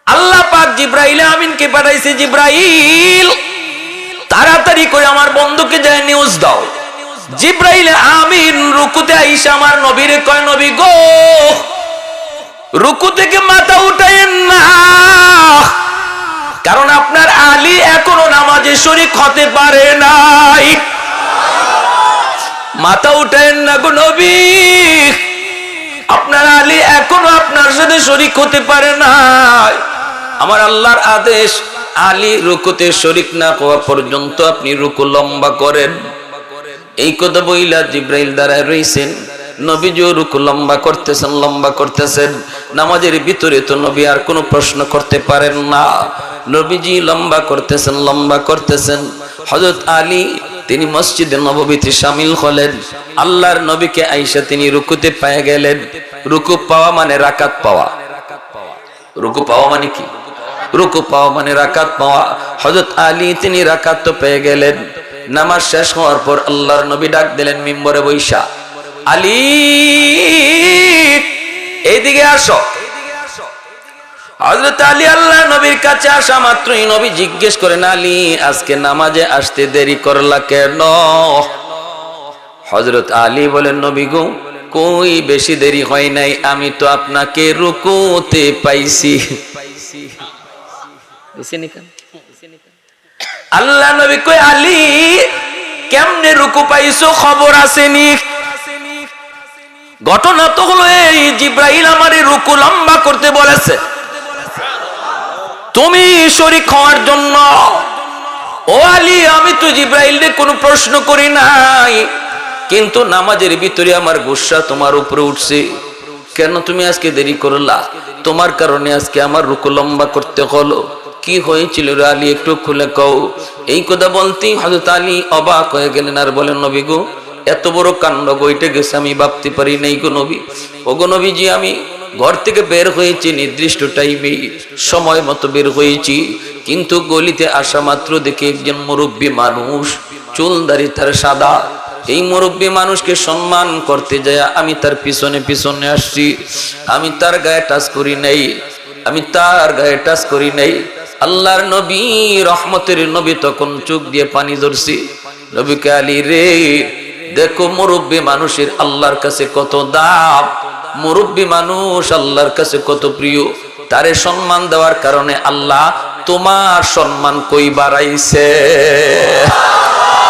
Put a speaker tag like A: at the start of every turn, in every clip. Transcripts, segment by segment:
A: আল্লাহ পাক জিব্রাইল আমিনকে পাঠাইছে, জিব্রাইল তাড়াতাড়ি করে আমার বন্ধুকে যায় নিউজ দাও। জিব্রাইল আমিন রুকুতে আইসা আমার নবীরে কয়, নবী গো রুকু থেকে মাথা উঠায়েন না, কারণ আপনার আলী এখনো নামাজে শরীক হতে পারে নাই। মাথা উঠায়েন না গো নবী, আপনার আলী এখনো আপনার সাথে শরীক হতে পারে নাই। আমার আল্লাহর আদেশ, আলী রুকুতে শরীক না হওয়া পর্যন্ত আপনি রুকু লম্বা করেন। এই কথা বইলা জিব্রাইল দাঁড়ায় রইছেন। নবীজি রুকু লম্বা করতেছেন। নামাজের ভিতরে তো নবী আর কোনো প্রশ্ন করতে পারেন না। নবীজি লম্বা করতেছেন। হযরত আলী তিনি মসজিদে নববীতে শামিল হলেন। আল্লাহর নবীকে আয়েশা তিনি রুকুতে পেয়ে গেলেন। রুকু পাওয়া মানে রাকাত পাওয়া। রুকু পাওয়া মানে কি? রুকু পাওয়া মানে রাকাত পাওয়া। হযরত আলী তিনি রাকাত তো পেয়ে গেলেন। নামাজ শেষ হওয়ার পর আল্লাহর নবী ডাক দিলেন মিম্বরে বৈশা, আলী এইদিকে আসো। হযরত আলী আল্লাহর নবীর কাছে আসা মাত্রই নবী জিজ্ঞেস করেন, আলী আজকে নামাজে আসতে দেরি করলা কেন? হযরত আলী বলেন, নবী গো কই বেশি দেরি হয় নাই, আমি তো আপনাকে রুকুতে পাইছি। আল্লাহ নবী কই, আলী কেমনে রুকু পাইছো খবর আসেনি? ঘটনা তো হলো এই, জিব্রাইল আমারে রুকু লম্বা করতে বলেছে তুমি শরীক হওয়ার জন্য। ও আলী, আমি তো জিব্রাইলকে কোনো প্রশ্ন করি নাই, কিন্তু নামাজের ভিতরে আমার গুসা তোমার উপরে উঠছে। কেন তুমি আজকে দেরি করলা? তোমার কারণে আজকে আমার রুকু লম্বা করতে হলো। কি হয়েছিল রে আলী, একটু খুলে কও। এই কথা বলতেই হযরত আলী অবাক হয়ে গেলেন আর বলেন, নবী গো এত বড় কাণ্ড গইটে গেছে আমি ভাবতে পারি নাই গো নবী। ও গো নবীজি, আমি ঘর থেকে বের হয়েছি নির্দিষ্ট টাইমে, সময় মতো বের হয়েছি, কিন্তু গলিতে আসা মাত্র দেখি একজন মুরব্বী মানুষ, চুল দাড়ি তার সাদা। এই মুরব্বী মানুষকে সম্মান করতে যায় আমি তার পিছনে পিছনে আসছি। আমি তার গায়ে টাচ করি নাই, আল্লাহর নবী রহমতের নবী তখন চোখ দিয়ে পানি ধরছি। নবীকে, আলী রে দেখো মুরব্বী মানুষের আল্লাহর কাছে কত দাম, মুরব্বী মানুষ আল্লাহর কাছে কত প্রিয়। তারে সম্মান দেওয়ার কারণে আল্লাহ তোমার সম্মান কই বাড়াইছে।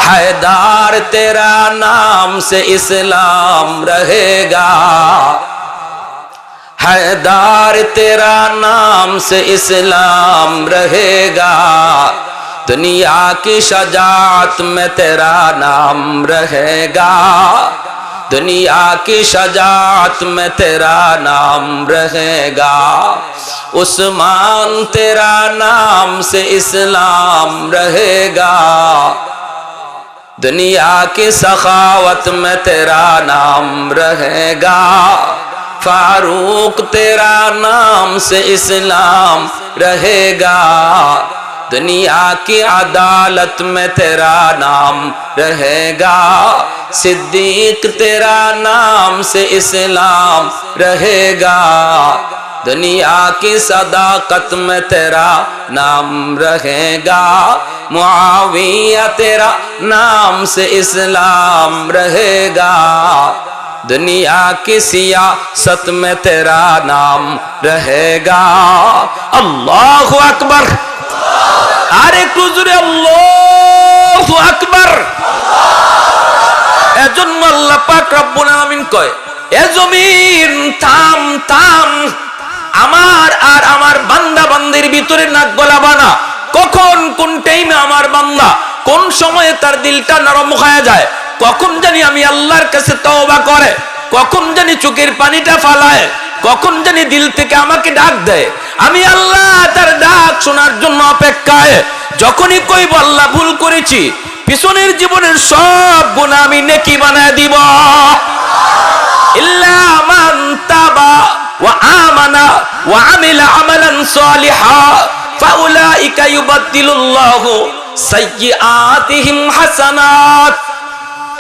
A: हैदार तेरा नाम से इस्लाम रहेगा, हैदार तेरा नाम से इस्लाम रहेगा, दुनिया की शजात में तेरा नाम रहेगा, दुनिया की शजात में तेरा नाम रहेगा, उस्मान तेरा नाम से इस्लाम रहेगा, दुनिया की सखावत में तेरा नाम रहेगा, फारूक तेरा नाम से इस्लाम रहेगा, दुनिया की अदालत में तेरा नाम रहेगा, सिद्दीक तेरा नाम से इस्लाम रहेगा, दुनिया की सदाकत में तेरा नाम रहेगा, मुआविया तेरा नाम से इस्लाम रहेगा, दुनिया की सियासत में तेरा नाम रहेगा। अल्लाहु अकबर, अरे कुजरे अल्लाहु अकबर। एजন্য আল্লাহ পাক রব্বুল আলামিন কয়, এ জমিন থাম থাম, আমার আর আমার বান্দা বান্দির ভিতরে নাক গলাবা না। কখন কোন টাইমে আমার বান্দা কোন সময়ে তার দিলটা নরম হয়ে যায়, কখন জানি আমি আল্লাহর কাছে তওবা করে, কখন জানি চোখের পানিটা ফালায়, কখন জানি দিল থেকে আমাকে ডাক দেয়, আমি আল্লাহ তার ডাক শোনার জন্য অপেক্ষায়। যখনই কইব আল্লাহ ভুল করেছি, পিছনের জীবনের সব গুনাহ আমি নেকি বানায় দিব। ইল্লা মান তাবা ওয়া আমানা ওয়া আমিলা আমালান সালিহা ফাউলাইকা ইউবাদদিলুল্লাহু সাইয়্যাতিহিম হাসানাত।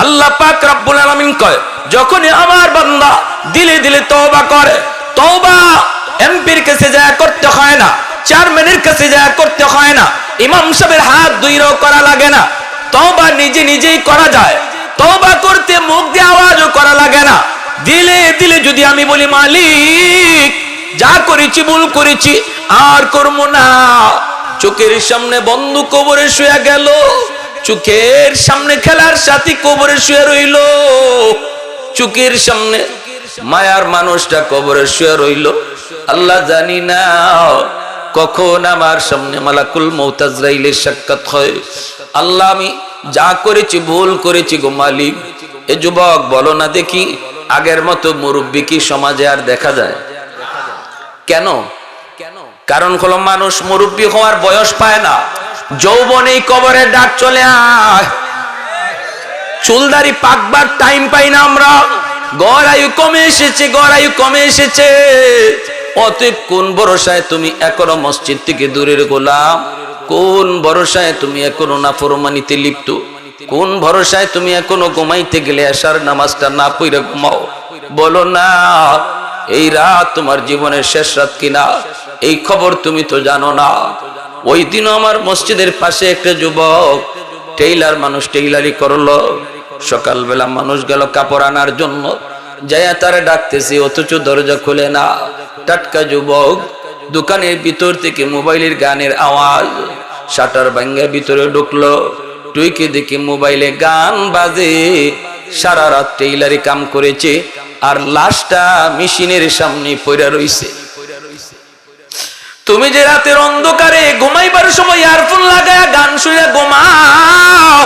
A: আল্লাহ পাক রব্বুল আলামিন কয়, যখনই আমার বান্দা দিলে দিলে তওবা করে, তওবা এমপির কাছে যায় করতে হয় না, চেয়ারম্যানের কাছে যা করতে হয় না, ইমাম সাহেবের হাত ধুইরাও করা লাগে না, তওবা নিজে নিজেই করা যায়। তওবা করতে মুখ দিয়ে আওয়াজও করা লাগে না। দিলে দিলে যদি আমি বলি মালিক যা করেছি ভুল করেছি আর করব না, চোখের সামনে বন্ধু কবরে শুয়ে গেল, চোখের সামনে খেলার সাথী কবরে শুয়ে রইল, চোখের সামনে মায়ার মানুষটা কবরে শুয়ে রইল। আল্লাহ জানি না কখন আমার সামনে মালাকুল মউত আজরাইলের সাক্ষাৎ হয়। আল্লাহ আমি যা করেছি ভুল করেছি গো মালিক। এ যুবক বলো না দেখি, আগের মতো মুরব্বী কি সমাজে আর দেখা যায়? কেন? কারণ হলো মানুষ মুরব্বী হওয়ার বয়স পায় না, যৌবনেই কবরের ডাক চলে আয়। চুলদারি পাকবার টাইম পাই না আমরা, গড় আয়ু কমে এসেছে, গড় আয়ু কমে এসেছে। অতএব কোন ভরসায় তুমি এখনো মসজিদ থেকে দূরের গোলাম? কোন ভরসায় তুমি এখনো নাফরমানিতে লিপ্ত? কোন ভরসায় তুমি এখনো ঘুমাইতে গেলে এশার নামাজটা না পড়ে ঘুমাও? বলো না এই রাত তোমার জীবনের শেষ রাত কিনা, এই খবর তুমি তো জানো না। ওই দিনও আমার মসজিদের পাশে একটা যুবক টেইলার মানুষ টেইলারি করলো, সকালবেলা মানুষ গেল কাপড় আনার জন্য, যাইয়া তারা ডাকতেছি অথচ দরজা খুলে না। টাটকা যুবক দোকানের ভিতর থেকে মোবাইলের গানের আওয়াজ, শাটার ভাঙ্গা ভিতরে ঢুকলো, টুইকে দেখি মোবাইলে গান বাজে। সারা রাত টেইলারি কাম করেছে আর লাশটা মেশিনের সামনে পড়ে রইছে। তুমি যে রাতের অন্ধকারে ঘুমাইবার সময় ইয়ারফোন লাগায়া গান শুনে ঘুমাও,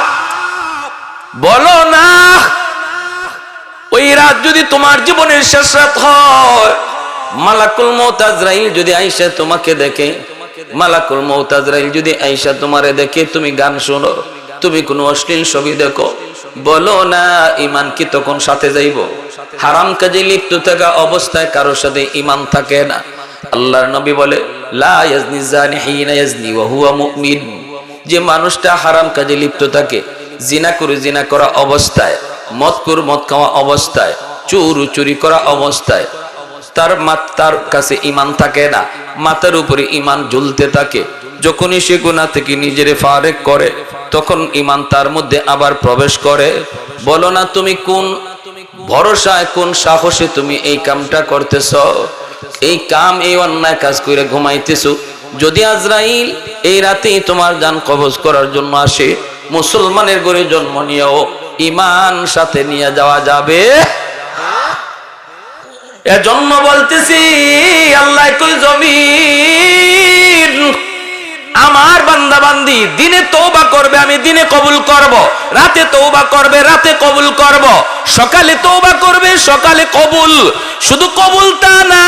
A: বলো না ওই রাত যদি তোমার জীবনের শেষ রাত হয়, মালাকুল মউত আজরাইল যদি আইসা তোমাকে দেখে, মালাকুল মউত আজরাইল যদি আইসা তোমারে দেখে তুমি গান শোনো, তুমি কোনো অশ্লীল ছবি দেখো, বলো না ঈমান কি তখন সাথে যাইব? হারাম কাজে লিপ্ত থাকা অবস্থায় কারোর সাথে ঈমান থাকে না। আল্লাহর নবী বলে লা ইয়াজনি জানি হিনা ইয়াজনি ওয়া হুয়া মুমিন, যে মানুষটা হারাম কাজে লিপ্ত থাকে, জিনা করে জিনা করা অবস্থায়, মদকুর মদ খাওয়া অবস্থায়, চুরি করা অবস্থায় তার কাছে ঈমান থাকে না, মাথার উপরে ঈমান ঝুলতে থাকে। যখনই সে গুনাহ থেকে নিজেরে ফারেক করে তখন ঈমান তার মধ্যে আবার প্রবেশ করে। বলো না তুমি কোন ভরসায় কোন সাহসে তুমি এই কামটা করতেছ? এই কাম এই অন্যায় কাজ করে ঘুমাইতেছো। যদি আজরাইল এই রাতেই তোমার জান কবজ করার জন্য আসে, মুসলমানের ঘরে জন্ম নিয়েও ঈমান সাথে নিয়ে যাওয়া যাবে। এজন্য বলতেছি আল্লাহ কই জমিন আমার বান্দা বান্দি দিনে তওবা করবে আমি দিনে কবুল করব, রাতে তওবা করবে রাতে কবুল করব, সকালে তওবা করবে সকালে কবুল। শুধু কবুল তা না,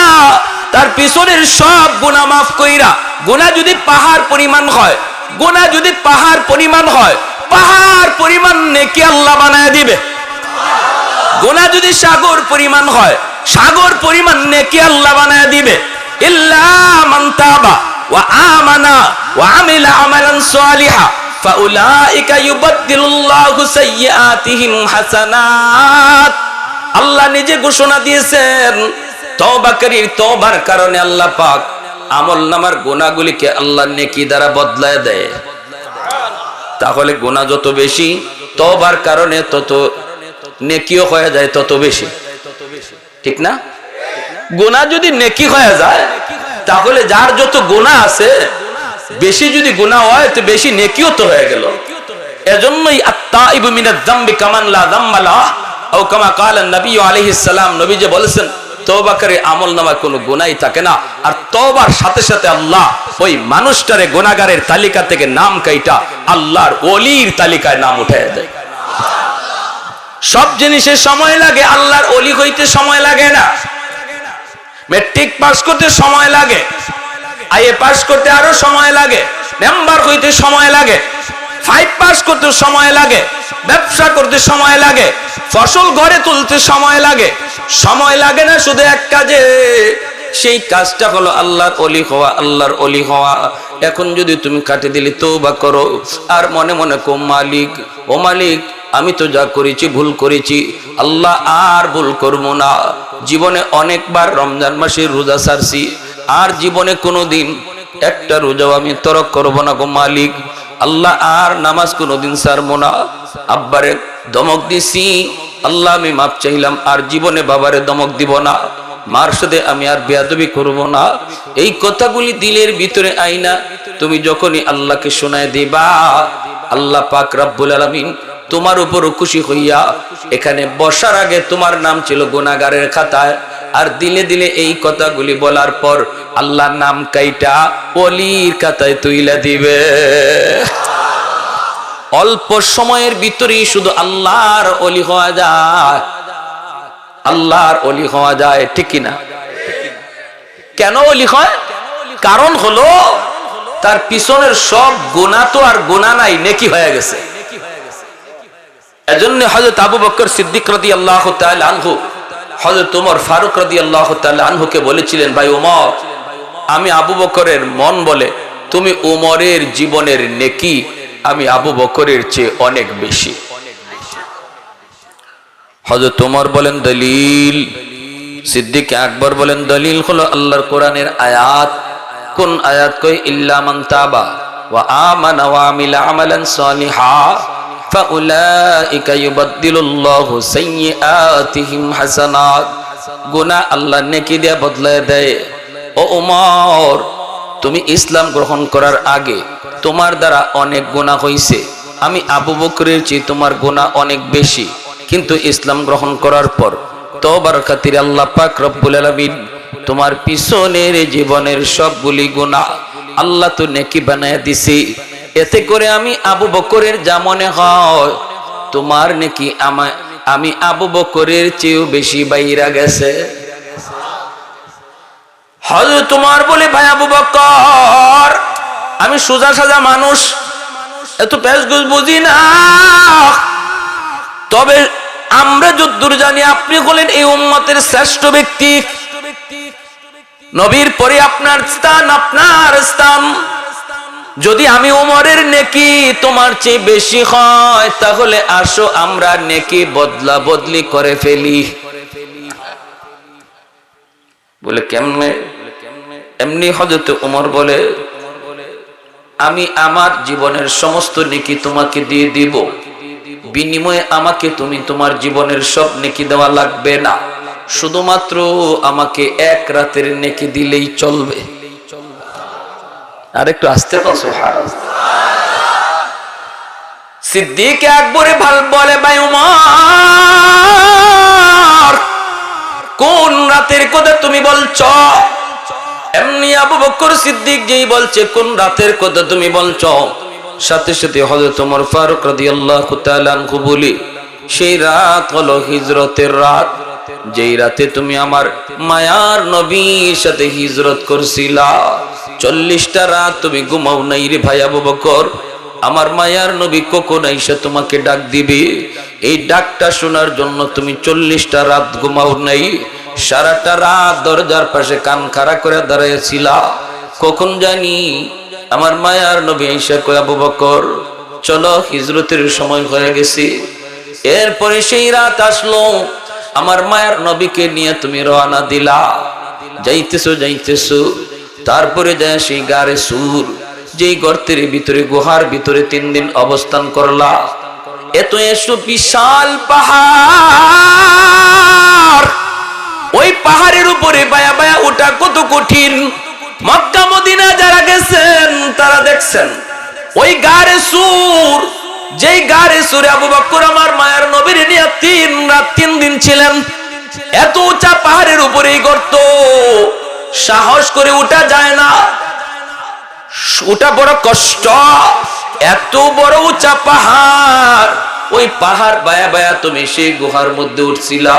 A: তার পিছনের সব গুনাহ মাফ কইরা, গুনাহ যদি পাহাড় পরিমাণ হয়, গুনাহ যদি পাহাড় পরিমাণ হয়, পাহাড় পরিমাণ নেকি আল্লাহ বানায় দিবে। গুনাহ যদি সাগর পরিমাণ হয়, সাগর পরিমাণ নেকি আল্লাহ বানায় দিবে। ইল্লা মান তাবা ওয়া আমানা ওয়া আমিলা আমালান সালিহা ফাউলাইকা ইউবাদদিলুল্লাহু সাইয়্যাতিহিম হাসানাত। আল্লাহ নিজে ঘোষণা দিয়েছেন তওবাকারীর তওবার কারণে আল্লাহ পাক আমলনামার গুনাহগুলিকে আল্লাহ নেকি দ্বারা বদলায় দেয়। তাহলে গুনাহ যত বেশি, তওবার কারণে তত নেকিও হয়ে যায় তত বেশি, ঠিক না? গুনাহ যদি নেকি হয়ে যায় তাহলে যার যত গুনাহ আছে, বেশি যদি গুনাহ হয় তো বেশি নেকিও তো হয়ে গেল। এজন্যই আত-তাইবু মিনাজ যামবি কামান লা যামবা লাহ, ও কামা ক্বালা নবী আলাইহিস সালাম, নবী যে বলেছেন তওবাকারী আমলনামায় কোনো গুনাহই থাকে না। আর তওবার সাথে সাথে আল্লাহ ওই মানুষটারে গুনাহগারের তালিকা থেকে নাম কাইটা আল্লাহর ওলির তালিকায় নাম উঠায় দেয়। সব জিনিসের সময় লাগে, আল্লাহর ওলি হইতে সময় লাগে না। মেট্রিক পাস করতে সময় লাগে, আইএ পাস করতে আরো সময় লাগে, মেম্বার হইতে সময় লাগে, 5 পাস করতে সময় লাগে, ব্যবসা করতে সময় লাগে, ফসল ঘরে তুলতে সময় লাগে। সময় লাগে না শুধু এক কাজে, সেই কাজটা হলো আল্লাহর ওলি হওয়া, আল্লাহর ওলি হওয়া। এখন যদি তুমি কাটে দিলে তওবা করো আর মনে মনে কো মালিক, ও মালিক আমি তো যা করেছি ভুল করেছি, আল্লাহ আর ভুল করব না। জীবনে অনেকবার রমজান মাসের রোজা ছাড়ছি, আর জীবনে কোনোদিন একটা রোজাও আমি তরক করব না গো মালিক। আল্লাহ আর নামাজ কোনোদিন ছাড়বো না। আব্বারে ধমক দিছি, আল্লাহ আমি মাপ চাইলাম, আর জীবনে বাবারে ধমক দিব না, মার সাথে আমি আর বেয়াদবি করব না। এই কথাগুলি দিলের ভিতরে আইনা তুমি যখনই আল্লাহকে শোনায় দিবা, আল্লাহ পাক রব্বুল আলামিন তোমার উপর খুশি হইয়া, এখানে বসার আগে তোমার নাম ছিল গুনাহগারের খাতায়, আর দিলে দিলে এই কথাগুলি বলার পর আল্লাহর নাম কাইটা ওলির খাতায় তুইলা দিবে। অল্প সময়ের ভিতরেই শুধু আল্লাহর ওলি হওয়া যায়, আল্লাহর ওলি হওয়া যায়, ঠিক কিনা? কেন ওলি হয়? কারণ হলো তার পিছনের সব গুনাহ তো আর গুনাহ নাই, নেকি হয়ে গেছে। এজন্য হযরত আবু বকর সিদ্দিক রাদিয়াল্লাহু তাআলা আনহু হযরত ওমর ফারুক রাদিয়াল্লাহু তাআলা আনহুকে বলেছিলেন, ভাই ওমর, আমি আবু বকরের মন বলে তুমি ওমরের জীবনের নেকি আমি আবু বকরের চেয়ে অনেক বেশি। হযরত ওমর বলেন দলিল, সিদ্দিক আকবর বলেন দলিল হলো আল্লাহর কোরআনের আয়াত। কোন আয়াত? কই ইল্লা মান তাবা ওয়া আমানা ওয়া আমিলা আমালান সালিহা ফাউলাইকা ইউবাদদিলুল্লাহু সাইয়্যাতিহিম হাসানাত। গুনাহ আল্লাহ নেকি দিয়ে বদলায় দেয়। ও ওমর, তুমি ইসলাম গ্রহণ করার আগে তোমার দ্বারা অনেক গুনাহ হইছে, আমি আবু বকরের চেয়ে তোমার গুনাহ অনেক বেশি, কিন্তু ইসলাম গ্রহণ করার পর তওবার খাতিরে আল্লাহ পাক রব্বুল আলামিন তোমার পিছনের জীবনের সবগুলি গুনাহ আল্লাহ তো নেকি বানায় দিছি। এতে করে আমি আবু বকরের যা মনে হয় তোমার নেকি আমি আবু বকরের চেয়েও বেশি বাইরা গেছে। হযরত ওমর বলে, ভাই আবু বকর, আমি সোজা সাজা মানুষ, এত পেশগুজ বুঝি না, তবে আমরা যদ্দূর জানি আপনি হলেন এই উম্মতের শ্রেষ্ঠ ব্যক্তি, নবীর পরে আপনার স্থান। যদি আমি ওমরের নেকি তোমার চেয়ে বেশি হয়, তাহলে আসো আমরা নেকি বদলা বদলি করে ফেলি। বলে কেমনে? এমনি হযরত ওমর বলে, আমি আমার জীবনের সমস্ত নেকি তোমাকে দিয়ে দিব, বিনিময়ে আমাকে তুমি তোমার জীবনের সব নেকি দেওয়া লাগবে না, শুধুমাত্র আমাকে এক রাতের নেকি দিলেই চলবে। আর একটু আস্তে সুবহানাল্লাহ। সিদ্দিক আকবরে ভাল বলে, ভাই ওমর, কোন রাতের কথা তুমি বলছো? এমনি আবু বকর সিদ্দিক যেই বলছে কোন রাতের কথা তুমি বলছো, সাথে সাথে হযরত ওমর ফারুক রাদিয়াল্লাহু তাআলা আনহু বলি, সেই রাত হলো হিজরতের রাত, যেই রাতে তুমি আমার মায়ার নবীর সাথে হিজরত করছিলা। 40টা রাত তুমি ঘুমাও নাই রে ভাই আবু বকর। আমার মায়ার নবী কখন আইসা তোমাকে ডাক দিবে, এই ডাকটা শোনার জন্য তুমি 40টা রাত ঘুমাও নাই। সারাটা রাত দরজার পাশে কান খাড়া করে দাঁড়াইছিলা। কখন জানি আমার মায়ার নবী আইসা কয়, আবু বকর চলো, হিজরতের সময় হয়ে গেছে। এরপরে সেই রাত আসলো, আমার মায়ার নবীকে নিয়ে তুমি রওনা দিলা, যাইতেছো। তারপরে যায় সেই গারে সুর, যেই গর্তের ভিতরে গুহার ভিতরে 3 দিন অবস্থান করলা। এত বিশাল পাহাড়, ওই পাহাড়ের উপরে বায়া বায়া ওঠা কত কঠিন। মক্কা মদিনা যারা গেছেন তারা দেখছেন ওই গারে সুর, যেই গারে সুরে আবু বকর আমার মায়ার নবীর নিয়ে 3 রাত 3 দিন ছিলেন। এত উঁচা পাহাড়ের উপরে এই গর্ত, সাহস করে উঠা যায় না, ওটা বড় কষ্ট। এত বড় উঁচা পাহাড়, ওই পাহাড় বায়া বায়া তুমি সেই গুহার মধ্যে উঠছিলা।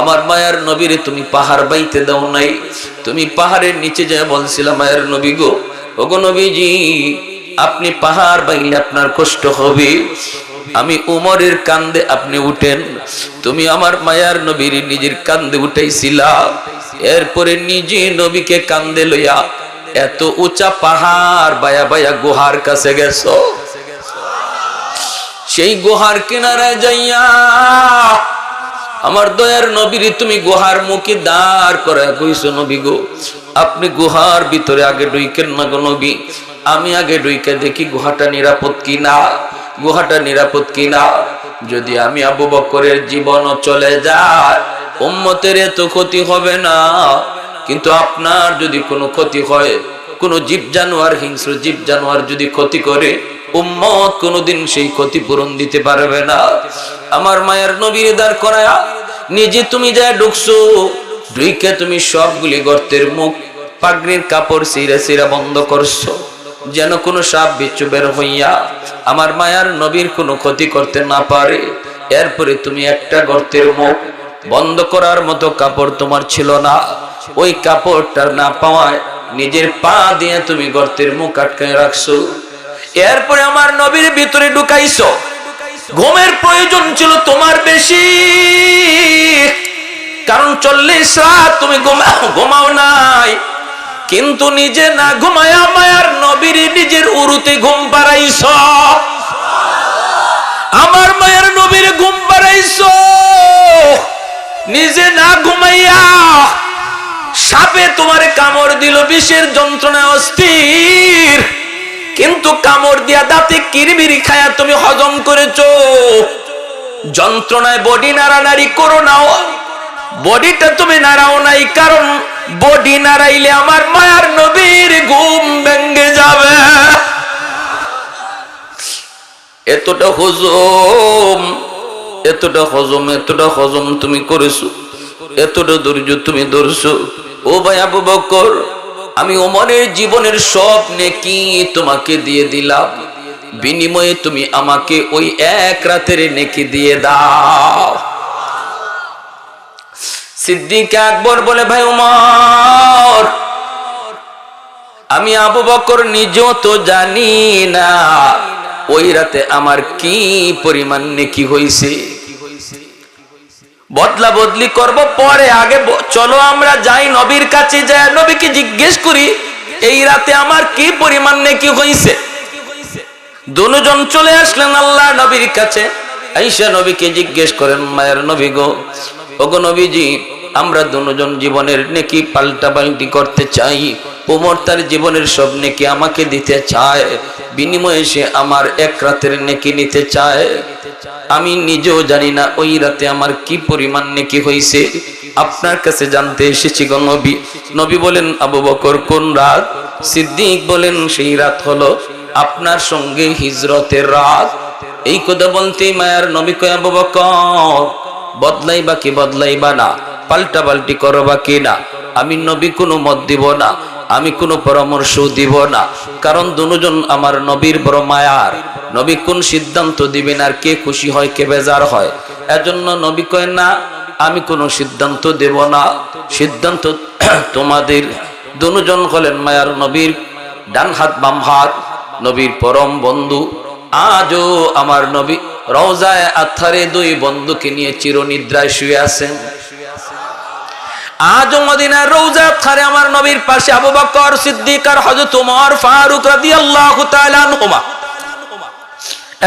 A: আমার মায়ার নবীরে তুমি পাহাড় বাইতে দাও নাই, তুমি পাহাড়ের নিচে যায় বলছিলা, মায়ের নবী গো, ওগো নবীজি, আপনি পাহাড় বাইলে আপনার কষ্ট হবে, আমি উমরের কান্দে আপনি উঠেন। তুমি আমার মায়ার নবীর নিজের কান্দে উঠাইছিলা, এরপরে নিজে নবীকে কান্দে লইয়া এত উঁচা পাহাড় বায়া বায়া গুহার কাছে গেছো। সেই গুহার কিনারায় যাইয়া আমার দয়ার নবীর তুমি গুহার মুখে দাঁড় করে কইছো, নবী গো আপনি গুহার ভিতরে আগে ঢুইকেন না গো নবী, আমি আগে ঢুইকে দেখি গুহাটা নিরাপদ কিনা, গুহাটা নিরাপদ কিনা। যদি আমি আবু বকরের জীবনও চলে যায় উম্মতের এত ক্ষতি হবে না, কিন্তু আপনার যদি কোনো ক্ষতি হয়, কোনো জীব জানোয়ার, হিংস্র জীব জানোয়ার যদি ক্ষতি করে, উম্মত কোনোদিন সেই ক্ষতিপূরণ দিতে পারবে না। আমার মায়ের নবীর দাঁড় করায়া নিজে তুমি যা ঢুকছো, ঢুইকে তুমি সবগুলি গর্তের মুখ পাগড়ির কাপড় চিরা চিরা বন্ধ করছো, যেন কোনো সাপ বিচ্ছু বের হইয়া আমার মায়ার নবীর কোনো ক্ষতি করতে না পারে। এরপরে তুমি একটা গর্তের মুখ বন্ধ করার মতো কাপড় তোমার ছিল না, ওই কাপড়টা না পাওয়ায় নিজের পা দিয়ে তুমি গর্তের মুখ আটকায় রাখছো। এরপরে আমার নবীর ভিতরে ঢুকাইছো। ঘুমের প্রয়োজন ছিল তোমার বেশি, কারণ 40 রাত তুমি ঘুমাও নাই, কিন্তু নিজে না ঘুমায়া মায়ার নবীর নিজের উরুতে ঘুম পাড়াইছ। আমার মায়ের নবীর ঘুম পাড়াইছ নিজে না ঘুমাইয়া। সাপে তোমারে কামড় দিল, বিষের যন্ত্রণায় অস্থির, কিন্তু কামড় দিয়া দাঁতে কিরবিরি খায়া তুমি হজম করেছো। যন্ত্রণায় বডি নাড়ানাড়ি করো নাও, বডিটা তুমি নাড়াও নাই, কারণ বডি নাড়াইলে আমার মায়ার নবীর ঘুম ভেঙে যাবে। এতটা হজম, এতটা হজম, এতটা হজম তুমি করেছো, এতটা ধৈর্য তুমি ধরছো। ও ভাই আবু বকর, আমি ওমরের জীবনের সব নেকি তোমাকে দিয়ে দিলাম, বিনিময়ে তুমি আমাকে ওই এক রাতের নেকি দিয়ে দাও। সিদ্দিক আকবর বলে, ভাই ওমর, আমি আবু বকর নিজেও তো জানি না ওই রাতে আমার কি পরিমাণ নেকি হইছে। বদলা বদলি করব পরে, আগে চলো আমরা যাই নবীর কাছে, যাই নবীকে জিজ্ঞেস করি এই রাতে আমার কি পরিমাণ নেকি হইছে। দুজন চলে আসলেন আল্লাহ নবীর কাছে, আয়েশা নবীকে জিজ্ঞেস করেন, মায়ের নবী গো, ওগো নবীজি, আমরা দুজন জীবনের নেকি পাল্টা পাল্টি করতে চাই। ওমর তার জীবনের সব নেকি আমাকে দিতে চায়, বিনিময়ে সে আমার এক রাতের নেকি নিতে চায়। আমি নিজেও জানি না ওই রাতে আমার কি পরিমাণ নেকি হইছে, আপনার কাছে জানতে এসেছি গো নবী। নবী বলেন, আবু বকর কোন রাত? সিদ্দিক বলেন, সেই রাত হলো আপনার সঙ্গে হিজরতের রাত। এই কথা বলতেই মায়ার নবী কয়, আবু বকর, বদলাইবা কি বদলাইবা না, পাল্টা পাল্টি করবা কি না? আমি নবী কোনো মত দিব না, আমি কোনো পরামর্শ দিব না, কারণ দুজন আমার নবীর বড় মায়ার। নবী কোন সিদ্ধান্ত দিবেন আর কে খুশি হয় কে বেজার হয়, এজন্য নবী কয় না, আমি কোনো সিদ্ধান্ত দেব না, সিদ্ধান্ত তোমাদের। দুজন হলেন মায়ার নবীর ডান হাত বাম হাত, নবীর পরম বন্ধু। আজও আমার নবী রওজায়ে আতহারে দুই বন্ধুকে নিয়ে চিরনিদ্রায় শুয়ে আছেন। আজও মদিনার রওজা আতহারে আমার নবীর পাশে আবু বকর সিদ্দিক আর হযরত ওমর ফারুক রাদিয়াল্লাহু তাআলা আনহুমা।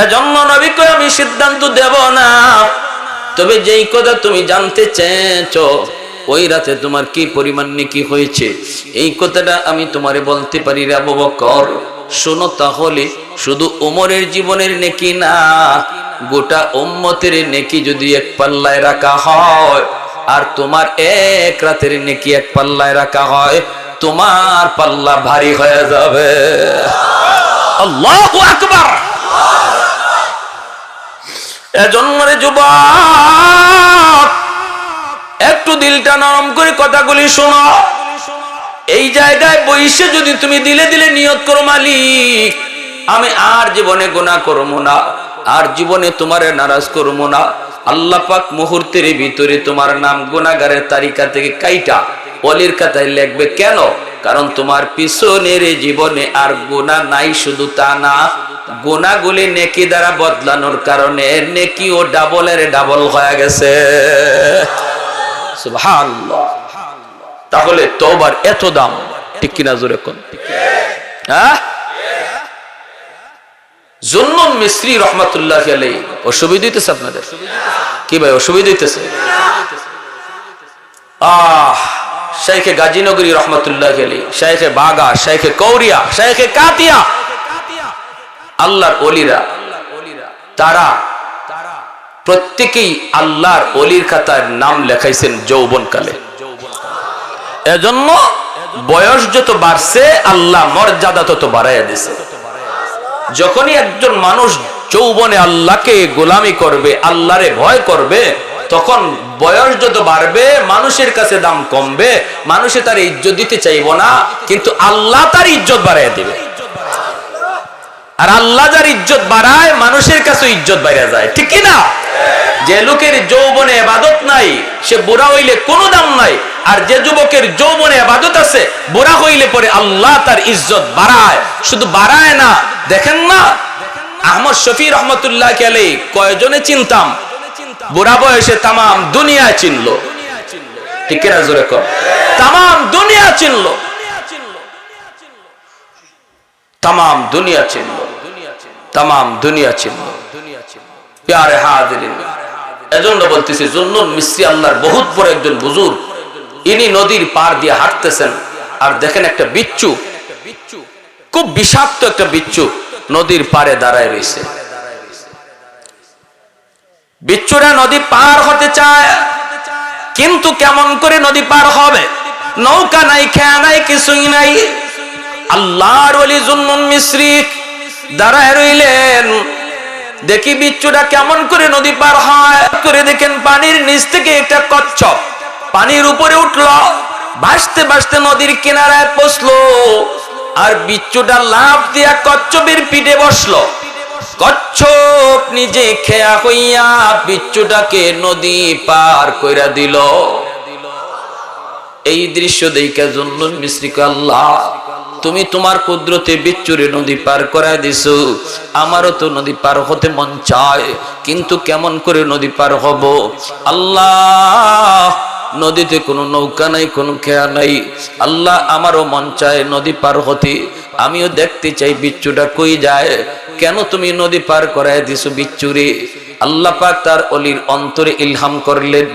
A: এজন্য নবী কই, আমি সিদ্ধান্ত দেব না, তবে যেই কথা তুমি জানতে চেয়েছো ওই রাতে তোমার কি পরিমাণ নেকি হয়েছে, এই কথাটা আমি তোমারে বলতে পারি রে আবু বকর। শোনো তাহলে, শুধু ওমরের জীবনের নেকি না, গোটা উম্মতের নেকি যদি এক পাল্লায় রাখা হয় আর তোমার এক রাতের নেকি এক পাল্লায় রাখা হয়, তোমার পাল্লা ভারী হয়ে যাবে। আল্লাহু আকবার। এজন্য রে যুবক, একটু দিলটা নরম করে কথাগুলি শোনো। এই জায়গায় বসে যদি তুমি দিলে দিলে নিয়ত করো, মালিক আমি আর জীবনে গুনাহ করবো না, আর জীবনে তোমারে নারাজ করবো না, আল্লাহ পাক মুহূর্তের ভিতরে তোমার নাম গুনাহগারের তালিকা থেকে কাইটা ওলির খাতায় লিখবে। কেন? কারণ তোমার পিছনের জীবনে আর গুনাহ নাই। শুধু তা না, গুনাহগুলি নেকি দ্বারা বদলানোর কারণে নেকি ও ডাবলের ডাবল হয়ে গেছে। সুবহানাল্লাহ। তাহলে তওবার এত দাম, ঠিক কিনা জোরে কোন? হ্যাঁ, জুন্নুন মিসরি রহমাতুল্লাহি আলাইহি অসুবিধা হইতেছে আপনাদের কি ভাই অসুবিধা হইতেছে শাইখে গাজীনগরী রহমাতুল্লাহি আলাইহি শাইখে বাগা শাইখে কৌরিয়া শাইখে কাতিয়া আল্লাহর ওলিরা তারা প্রত্যেকেই আল্লাহর ওলির খাতায় নাম লেখাইছেন যৌবনকালে এজন্য বয়স যত বাড়ছে আল্লাহ মর্যাদা তত বাড়াইয়া দিয়েছে যখনই একজন মানুষ যৌবনে আল্লাহকে গোলামি করবে আল্লাহরে ভয় করবে তখন বয়স যত বাড়বে মানুষের কাছে দাম কমবে মানুষে তার ইজ্জত দিতে চাইব না কিন্তু আল্লাহ তার ইজ্জত বাড়াইয়া দিবে আর আল্লাহ যার ইজ্জত বাড়ায় মানুষের কাছে ইজ্জত বাইরে যায় ঠিক কি না যে লোকের যৌবনে ইবাদত নাই সে বুড়া হইলে কোনো দাম নাই আর যে যুবকের যৌবনে ইবাদত আছে বুড়া হইলে পরে আল্লাহ তার ইজ্জত বাড়ায় শুধু বাড়ায় না দেখেন না আহমদ শফি রহমাতুল্লাহি আলাইহি কয়জনে চিনতাম বুড়া বয়সে তাম দুনিয়া চিনলো ঠিক কিনা জোরে কর তাম দুনিয়া চিনলো তাম দুনিয়া চিনলো তাম দুনিয়া চিনলো প্যারে হাজিরিন এজন্য বলতেছি জুন্নুন মিসরি আল্লাহর বহুত বড় একজন বুজুর্গ ইনি নদীর পার দিয়ে হাঁটতেছেন আর দেখেন একটা বিচ্ছু খুব বিষাক্ত একটা বিচ্ছু নদীর পারে দাঁড়ায় রয়েছে বিচ্ছুরা নদী পার হতে চায় কিন্তু কেমন করে নদী পার হবে নৌকা নাই খেয়া নাই কিছুই নাই আল্লাহর ওলি জুন্নুন মিসরি দাঁড়ায় রইলেন দেখি বিচ্ছুটা কেমন করে নদী পার হয় করে দেখেন পানির নিচ থেকে একটা কচ্ছপ পানির উপরে উঠলো ভাসতে ভাসতে নদীর কিনারায় পৌঁছলো আর বিচ্ছুটা লাফ দিয়া কচ্ছপের পিঠে বসলো কচ্ছপ নিজে খেয়া হইয়া বিচ্ছুটাকে নদী পার কইরা দিল এই দৃশ্য দেখা জুন্নুন মিসরি কয় আল্লাহ তুমি তোমার কুদরতে বিচ্ছুরে নদী পার করায় দিছো আমারও তো নদী পার হতে মন চায় কিন্তু কেমন করে নদী পার হব আল্লাহ নদীতে কোনো নৌকা নাই কোনো খেয়া নাই আল্লাহ আমারও মন চায় নদী পার হতে আমিও দেখতে চাই বিচ্ছুটা কই যায় কেন তুমি নদী পার করায় দিছো বিচ্ছুরে আল্লাহ পাক তার অলির অন্তরে ইলহাম করলেন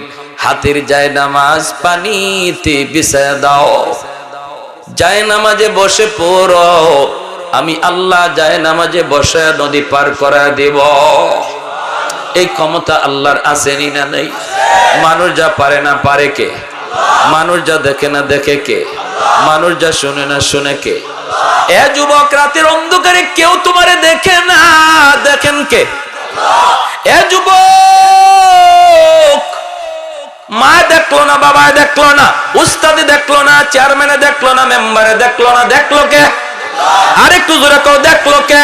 A: হাতের জায়নামাজ পানিতে বিছায়া দাও জায়নামাজে বসে পড়ো আমি আল্লাহ জায়নামাজে বসে নদী পার করা দেব এই ক্ষমতা আল্লাহর আছে না নাই মানুষ যা পারে না পারে কে মানুষ যা দেখে না দেখে কে মানুষ যা শুনে না শুনে কে এ যুবক রাতের অন্ধকারে কেউ তোমারে দেখে না দেখেন কে এ যুবক মা দেখলো না বাবা দেখলো না উস্তাদে দেখলো না চেয়ারম্যানে দেখলো না মেম্বারে দেখলো না দেখলো কে আরেকটু জোরে কেউ দেখলো কে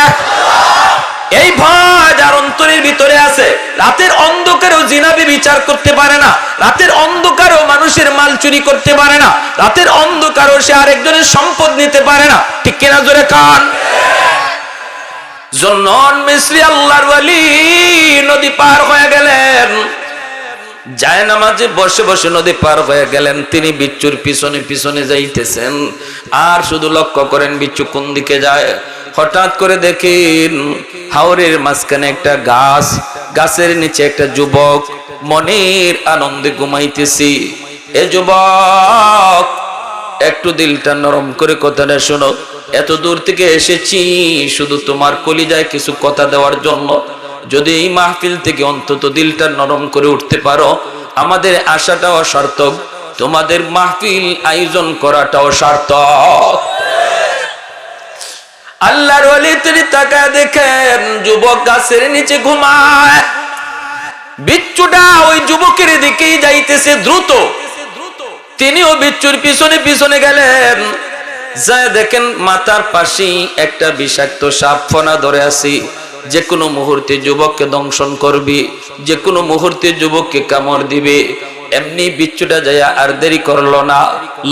A: এই ভয় যার অন্তরের ভিতরে আছে রাতের অন্ধকারেও জিনাবি বিচার করতে পারে না রাতের অন্ধকারেও মানুষের মাল চুরি করতে পারে না রাতের অন্ধকারেও সে আরেকজনের সম্পদ নিতে পারে না ঠিক কিনা জোরে কান জুন্নুন মিসরি আল্লাহর ওলি নদী পার হয়ে গেলেন জায়নামাজে বসে বসে নদী পার হয়ে গেলেন তিনি বিচ্ছুর পিছনে পিছনে যাইতেছেন আর শুধু লক্ষ্য করেন বিচ্ছু কোন দিকে যায় হঠাৎ করে দেখেন হাওরের মাঝখানে একটা গাছ গাছের নিচে একটা যুবক মনের আনন্দে ঘুমাইতেছি এ যুবক একটু দিলটা নরম করে কথাটা শোনো এত দূর থেকে এসেছি শুধু তোমার কলিজায় কিছু কথা দেওয়ার জন্য যদি এই মাহফিল থেকে অন্তত দিলটা নরম করে উঠতে পারো আমাদের আশাটাও সার্থক তোমাদের মাহফিল আয়োজন করাটাও সার্থক আল্লাহর ওলি তিনি তাকায় দেখেন যুবক গাছের নিচে ঘুমায় বিচ্ছুটা ওই যুবকের দিকেই যাইতেছে দ্রুত তিনিও বিচ্ছুর পিছনে পিছনে গেলেন যায় দেখেন মাথার পাশেই একটা বিষাক্ত সাপ ফনা ধরে আছে যে কোনো মুহূর্তে যুবককে দংশন করবে যে কোনো মুহূর্তে যুবককে কামড় দিবে এমনি বিচ্ছুটা যায় আর দেরি করলো না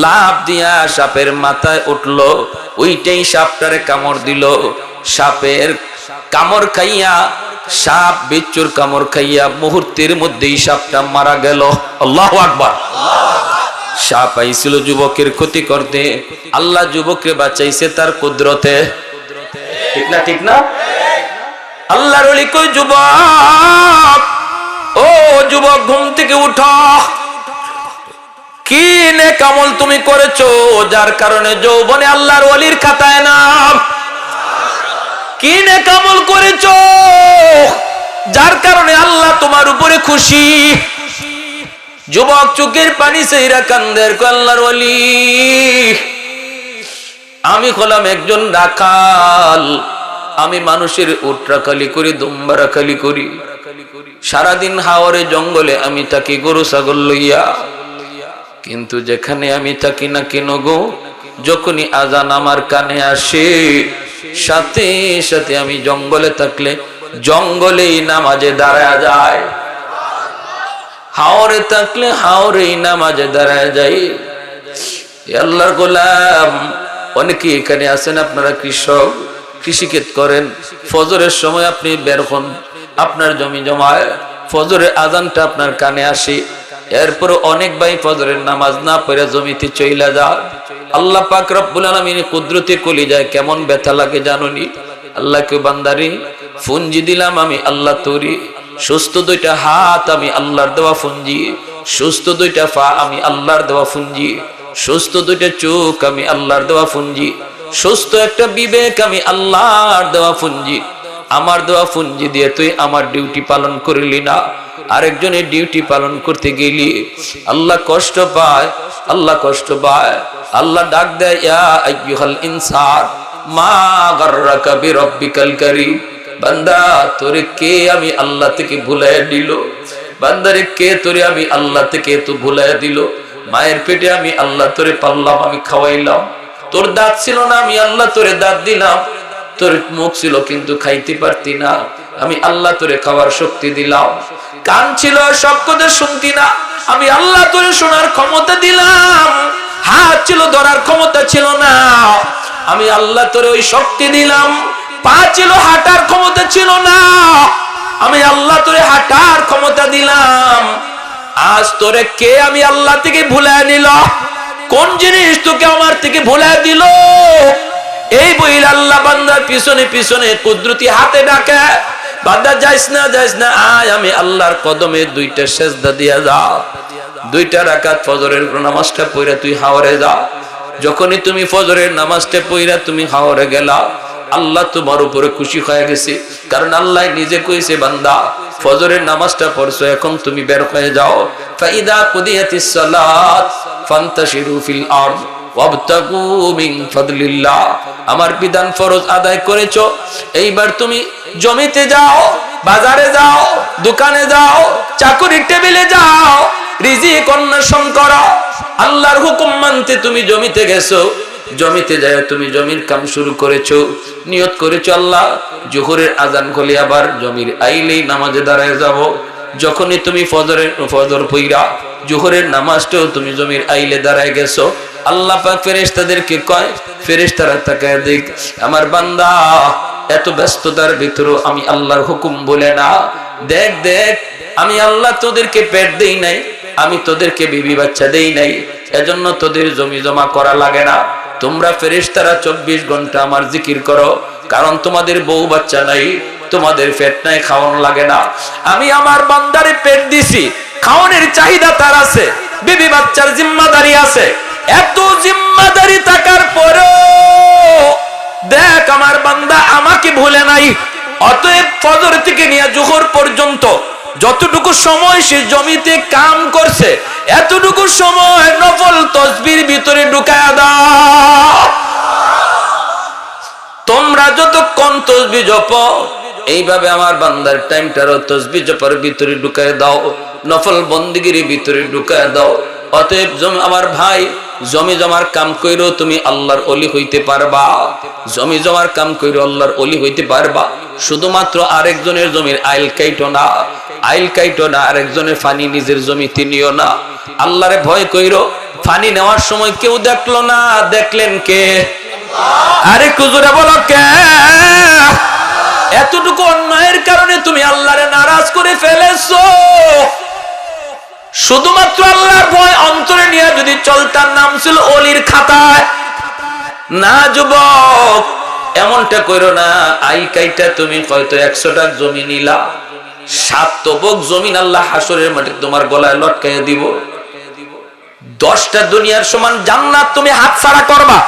A: লাফ দিয়া সাপের মাথায় উঠলো ওইটাই সাপটারে কামড় দিল সাপের কামড় খাইয়া সাপ বিচ্ছুর কামড় খাইয়া মুহূর্তের মধ্যেই সাপটা মারা গেল আল্লাহু আকবার সাপ আইছিল যুবকের ক্ষতি করতে আল্লাহ যুবককে বাঁচাইছে তার কুদরতে ঠিক না আল্লাহর ওলি কই, যুবক, ও যুবক, ঘুম থেকে উঠো। কি নেক আমল তুমি করেছো যার কারণে যৌবনে আল্লাহর ওলির খাতায় নাম? কি নেক আমল করেছো যার কারণে আল্লাহ তোমার উপরে খুশি? যুবক চোখের পানি সেইরা কান্দের, আল্লাহর ওলি, আমি হলাম একজন রাখাল। আমি মানুষের উট রাখালি করি, দুম্বা রাখালি করি। সারাদিন হাওরে জঙ্গলে আমি থাকি গরু ছাগল লইয়া। কিন্তু যেখানে আমি থাকি না কেন গো, যখনই আজান আমার কানে আসে, সাথে সাথে আমি জঙ্গলে থাকলে জঙ্গলেই নামাজে দাঁড়ায় যায়, হাওরে থাকলে হাওরেই নামাজে দাঁড়ায় যায়। আল্লাহর গোলাম, অনেকে এখানে আছেন, আপনারা কৃষক, কৃষিক্ষেত করেন। ফজরের সময় আপনি বের হন, আপনার জমি জমায়, ফজরের আজানটা আপনার কানে আসে, এরপরে অনেক ভাই ফজরের নামাজ না পড়ে জমিতে চইলা যায়। আল্লাহ পাক রব্বুল আলামিন কুদরতে কলিজায় কেমন ব্যথা লাগে জানোনি? আল্লাহকে, বান্দারে ফুঞ্জি দিলাম আমি আল্লাহ তোরে, সুস্থ দুইটা হাত আমি আল্লাহর দেওয়া ফুঞ্জি, সুস্থ দুইটা পা আমি আল্লাহর দেওয়া ফুঞ্জি, সুস্থ দুইটা চোখ আমি আল্লাহর দেওয়া ফুঞ্জি, সুস্থ একটা বিবেক আমি আল্লাহর দেওয়া ফুঞ্জি। আমার দেওয়া ফুঞ্জি দিয়ে তুই আমার ডিউটি পালন করলি না, আরেকজনের ডিউটি পালন করতে গেলি। আল্লাহ কষ্ট পায়, আল্লাহ কষ্ট পায়। আল্লাহ ডাক দেয়, ইয়া আইয়ুহাল ইনসান মা গাররাকা বিরাব্বিকাল কারীম। বান্দা, তোরে কে আমি আল্লাহ থেকে ভুলাইয়া দিল? বান্দারে, কে তোরে আমি আল্লাহ থেকে তো ভুলাইয়া দিল? মায়ের পেটে আমি আল্লাহ তোরে পাললাম, আমি খাওয়াইলাম। তোর দাঁত ছিল না, আমি আল্লাহ তোরে দাঁত দিলাম। তোর মুখ ছিল কিন্তু খাইতে পারতি না, আমি আল্লাহ তোরে খাওয়ার শক্তি দিলাম। কান ছিল, সব কথা শুনতি না, আমি আল্লাহ তোরে শোনার ক্ষমতা দিলাম। হাত ছিল, ধরার ক্ষমতা ছিল না, আমি আল্লাহ তোরে ওই শক্তি দিলাম। পা ছিল, হাঁটার ক্ষমতা ছিল না, আমি আল্লাহ তোরে হাঁটার ক্ষমতা দিলাম। আজ তোরে কে আমি আল্লাহ থেকে ভুলায় নিল? কোন জিনিস তোকে আমার থেকে ভুলায় দিল? এই বইল আল্লাহ বান্দার পিছনে পিছনে কুদরতি হাতে ডাকে, বান্দা যাইস না, যাইস না, আয় আমি আল্লাহর কদমে দুইটা সেজদা দিয়া যা, দুইটা রাকাত ফজরের নামাজটা পড়া তুই হাওরে যা। যখনই তুমি ফজরের নামাজটা পড়া তুমি হাওরে গেলা, আল্লাহ তোমার উপরে খুশি হয়ে গেছে। কারণ আল্লাহ নিজে কইছে, বান্দা ফজরের নামাজটা পড়ছো, এখন তুমি বের হয়ে যাও। ফাইদা কুদিয়াতিস সালাত ফান্তাশিরু ফিল আরদ ওয়াবতাগু মিন ফাদলিল্লাহ। আমার বিধান ফরজ আদায় করেছো, এইবার তুমি জমিতে যাও, বাজারে যাও, দোকানে যাও, চাকরির টেবিলে যাও, রিজিক অন্বেষণ করো। আল্লাহর হুকুম মানতে তুমি জমিতে গেছো, জমিতে যায় তুমি জমির কাম শুরু করেছো, নিয়ত করেছো আল্লাহ জোহরের আজান হলে আবার জমির আইলেই নামাজে দাঁড়ায় যাব। যখনই তুমি ফজর পইরা জোহরের নামাজটাও তুমি জমির আইলে দাঁড়ায় গেছো, আল্লাহ পাক ফেরেশতাদেরকে কয়, ফেরেশতারা তাকায় দেখ, আমার বান্দা এত ব্যস্ততার ভিতরেও আমি আল্লাহর হুকুম বলে না। দেখ দেখ, আমি আল্লাহ তোদেরকে পেট দেই নাই, আমি তোদেরকে বিবি বাচ্চা দেই নাই, এজন্য তোদের জমি জমা করা লাগে না। তোমরা ফেরেশতারা 24 ঘন্টা আমার জিকির করো, কারণ তোমাদের বউ বাচ্চা নাই, তোমাদের পেট নাই, খাওয়ানো লাগে না। আমি আমার বান্দারে পেট দিছি, খাওয়ানোর চাহিদা তার আছে, বিবি বাচ্চার জিম্মাদারি আছে। এত জিম্মাদারি থাকার পরেও দেখ আমার বান্দা আমাকে ভুলে নাই। অতএব ফজর থেকে নিয়ে জোহর পর্যন্ত যতটুকু সময় সে জমিতে কাম করছে, এতটুকু সময় নফল তসবির ভিতরে ঢুকায়া দাও। তোমরা যতক্ষণ তসবিহ জপো, এইভাবে আমার বান্দার টাইমটারও তসবিহ জপার ভিতরে ঢুকায় দাও, নফল বন্দিগির ভিতরে ঢুকায় দাও। অতএব আমার ভাই, জমি জমার কাম কইরো তুমি আল্লাহর ওলি হইতে পারবা, জমি জমার কাম কইরো আল্লাহর ওলি হইতে পারবা। শুধুমাত্র আরেকজনের জমির আইল কাইটো না, আইল কাইটো না, আরেকজনের ফানি নিজের জমিতে নিও না। আল্লাহরে ভয় কইরো। ফানি নেওয়ার সময় কেউ দেখলো না, দেখলেন কে? আরে কুজুরে বলো কে? এতটুকু অন্যায়ের কারণে তুমি আল্লাহরে নারাজ করে ফেলেছো। শুধুমাত্র আল্লাহর ভয় অন্তরে নিয়ে যদি চলতার, নাম ছিল ওলির খাতায়। না যুবক, এমনটা কইরো না আই কাইটা তুমি হয়তো 100টা জমি নিলা, 7 তবক জমিন আল্লাহ হাসরের মাঠে তোমার গলায় লটকাইয়া দিব। 10টা দুনিয়ার সমান জান্নাত তুমি হাতছাড়া করবা।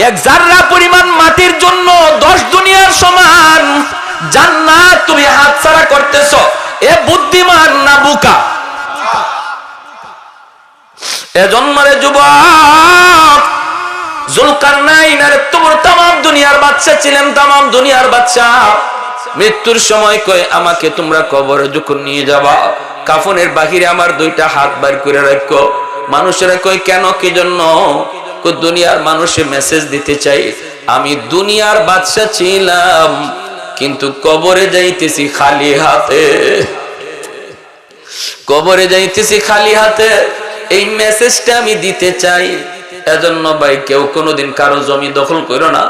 A: এক জাররা পরিমাণ মাটির জন্য 10 দুনিয়ার সমান জান্নাত তুমি হাতছাড়া করতেছো। এ বুদ্ধিমান না বোকা? এজন্যরে যুবক, জুলকারনাইন আর তোমার तमाम দুনিয়ার বাদশা ছিলেন, तमाम দুনিয়ার বাদশা। মৃত্যুর সময় কয় আমাকে তোমরা কবরে যখন নিয়ে যাবা, কাফনের বাহিরে আমার 2টা হাত বের করে রাখো। মানুষেরা কয় কেন, কি জন্য? দুনিয়ার মানুষে মেসেজ দিতে চাই আমি দুনিয়ার বাদশা ছিলাম, কিন্তু কবরে যাইতেছি খালি হাতে। কবরে যাইতেছি খালি হাতে, এই মেসেজটা আমি দিতে চাই। এজন্য ভাই কেউ কোনোদিন কারো জমি দখল করো না।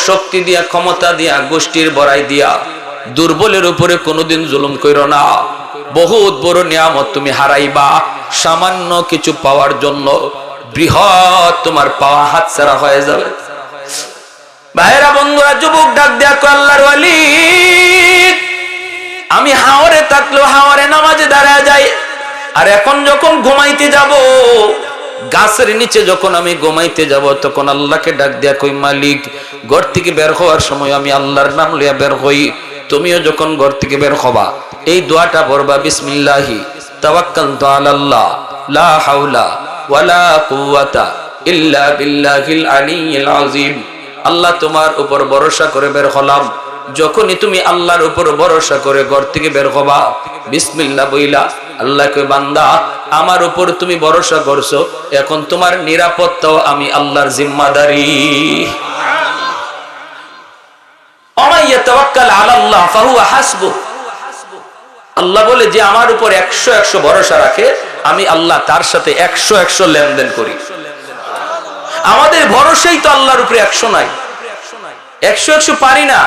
A: শক্তি দিয়া, ক্ষমতা দিয়া, গোষ্ঠীর বড়াই দিয়া দুর্বলের উপরে কোনোদিন জুলুম করো না। বহুত বড় নিয়ামত তুমি হারাইবা সামান্য কিছু পাওয়ার জন্য। বৃহৎ তোমার পাওয়া হাতছাড়া হয়ে যাবে। ভাইরা, বন্ধুরা, যুবক ডাক দেয়া কয় আল্লাহর ওয়ালি, আমি হাওরে থাকলেও হাওরে নামাজে দাঁড়ায় যাই, আর এখন যখন ঘুমাইতে যাব, গাছের নিচে যখন আমি ঘুমাইতে যাব, তখন আল্লাহকে ডাক দেয়া কই মালিক, ঘর থেকে বের হওয়ার সময় আমি আল্লাহর নাম লইয়া বের হই। তুমিও যখন ঘর থেকে বের হবা এই দোয়াটা পড়বা, বিসমিল্লাহি তাওয়াক্কালতু আলাল্লাহ লা হাওলা ওয়ালা কুওয়াতা ইল্লা বিল্লাহিল আলিয়্যিল আযীম। আল্লাহ তোমার উপর ভরসা করে বের হলাম। যখনই তুমি আল্লাহর উপর ভরসা করে ঘর থেকে বের হবা, বিসমিল্লাহ বইলা আল্লাহ কয় বান্দা আমার উপর তুমি ভরসা করছো, এখন তোমার নিরাপত্তাও আমি আল্লাহর জিম্মাদারি। ওয়া ইয়াতাওয়াক্কাল আলাল্লাহ ফাহুয়া হাসবুহ। আল্লাহ বলে যে আমার উপর 100 ভরসা রাখে, আমি আল্লাহ তার সাথে 100 লেনদেন করি। আমাদের ভরসাই তো আল্লাহর উপরে 100 নাই। 100 পারি না,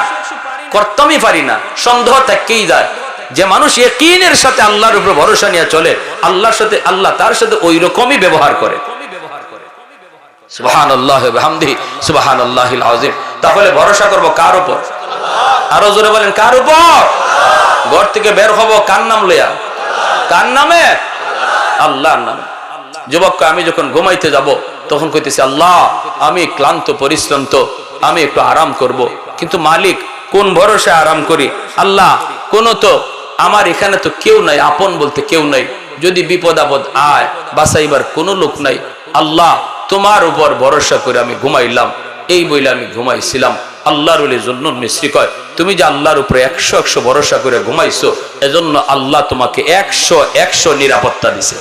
A: করতেই পারি না, সন্দেহ থাকতেই যায়। যে মানুষ ইয়াকিনের সাথে আল্লাহর উপর ভরসা নিয়ে চলে, আল্লাহর সাথে আল্লাহ তার সাথে ওই রকমই ব্যবহার করে। সুবহানাল্লাহ ওয়া বিহামদিহি সুবহানাল্লাহিল আযীম। তাহলে ভরসা করব কার উপর? আরো জোরে বলেন, কার উপর? ঘর থেকে বের হব কার নাম লইয়া? কার নামে? আল্লাহর নামে। যুবক, আমি যখন ঘুমাইতে যাব তখন কইতেছি আল্লাহ আমি ক্লান্ত পরিশ্রান্ত, আমি একটু আরাম করব, কিন্তু মালিক কোন ভরসা আরাম করি? আল্লাহ কোন তো আমার এখানে তো কেউ নাই, আপন বলতে কেউ নাই, যদি বিপদ আপদ আয় বাঁচাইবার কোনো লোক নাই। আল্লাহ তোমার উপর ভরসা করে আমি ঘুমাইলাম। এই বইলে আমি ঘুমাইছিলাম। আল্লাহর ওলি জুন্নুন মিসরি কয় তুমি যে আল্লাহর উপরে 100 ভরসা করে ঘুমাইছো, এজন্য আল্লাহ তোমাকে 100 নিরাপত্তা দিছে।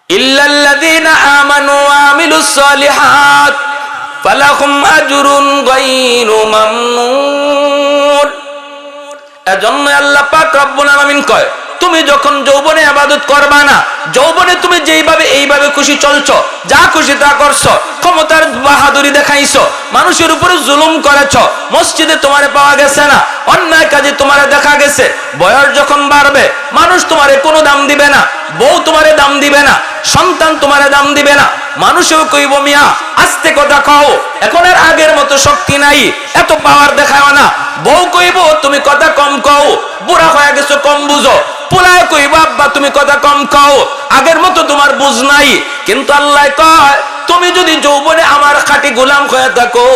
A: ইল্লাল্লাযীনা আমানু ওয়া আমিলুস সালিহাত ফালাহুম আজরুন গায়রু মামনুন। এজন্য আল্লাহ পাক রব্বুল আলামিন কয় তুমি যখন যৌবনে ইবাদত করবা না, যৌবনে তুমি যেইভাবে এইভাবে খুশি চলছো, যা খুশি তা করছো, ক্ষমতার বাহাদুরি দেখাইছো, মানুষের উপরে জুলুম করেছো, মসজিদে তোমারে পাওয়া গেছে না, অন্যায় কাজে তোমারে দেখা গেছে, বয়স যখন বাড়বে মানুষ তোমারে কোনো দাম দিবে না, বউ তোমারে দাম দিবে না, সন্তান তোমারে দাম দিবে না, মানুষও কইব মিয়া আস্তে কথা কও, এখন আর আগের মতো শক্তি নাই, এত পাওয়ার দেখাও না, বউ কইব তুমি কথা কম কও, বুড়া হয়ে গেছো কম বুঝো, পোলায় কইব আব্বা তুমি কথা কম কও, আগের মতো তোমার বুঝ নাই। কিন্তু আল্লাহ কয় তুমি যদি যৌবনে আমার খাঁটি গোলাম হয়ে থাকো,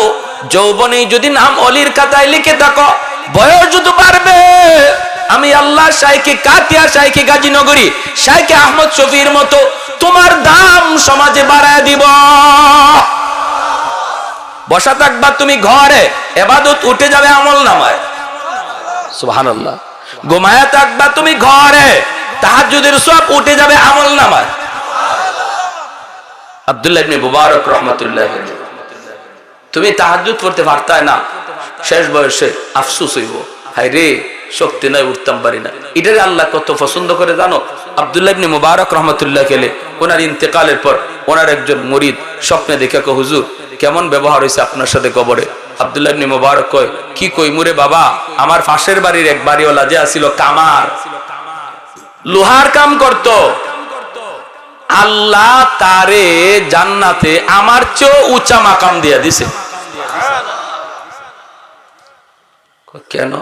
A: যৌবনে যদি নাম অলির খাতায় লিখে থাকো, বয়স যত বাড়বে আমি আল্লাহ শাইখে কাতিয়া, শাইখে গাজীনগরী, শাইখে আহমদ শফির মতো তোমার দাম সমাজে বাড়ায় দিব। বসা থাকবা তুমি ঘরে, ইবাদত উঠে যাবে আমল নামায়। সুবহানাল্লাহ। ঘুমায়া থাকবা তুমি ঘরে, তাহাজ্জুদের সওয়াব উঠে যাবে আমল নামায়। আব্দুল্লাহ ইবনে মুবারক রাহমাতুল্লাহ, তুমি তাহাজ্জুদ পড়তে পারতাই না, শেষ বয়সে আফসোস হইব, হায় রে শক্তি নাই, উঠতাম পারি না। এটারে আল্লাহ কত পছন্দ করে জানো? আব্দুল্লাহ ইবনে মুবারক রাহমাতুল্লাহ আলাইহি ওনার ইন্তেকালের পর ওনার একজন মুরিদ স্বপ্নে দেখে কয় হুজুর কেমন ব্যবহার হয়েছে আপনার সাথে কবরে। আব্দুল্লাহ ইবনে মুবারক কয় কি কই মুরে বাবা, আমার পাশের বাড়ির এক বাড়িওয়ালা যে আছিল কামার, লোহার কাম করত, আল্লাহ তারে জান্নাতে আমার চেয়ে উঁচা মাকাম দিয়া দিছে। কেন?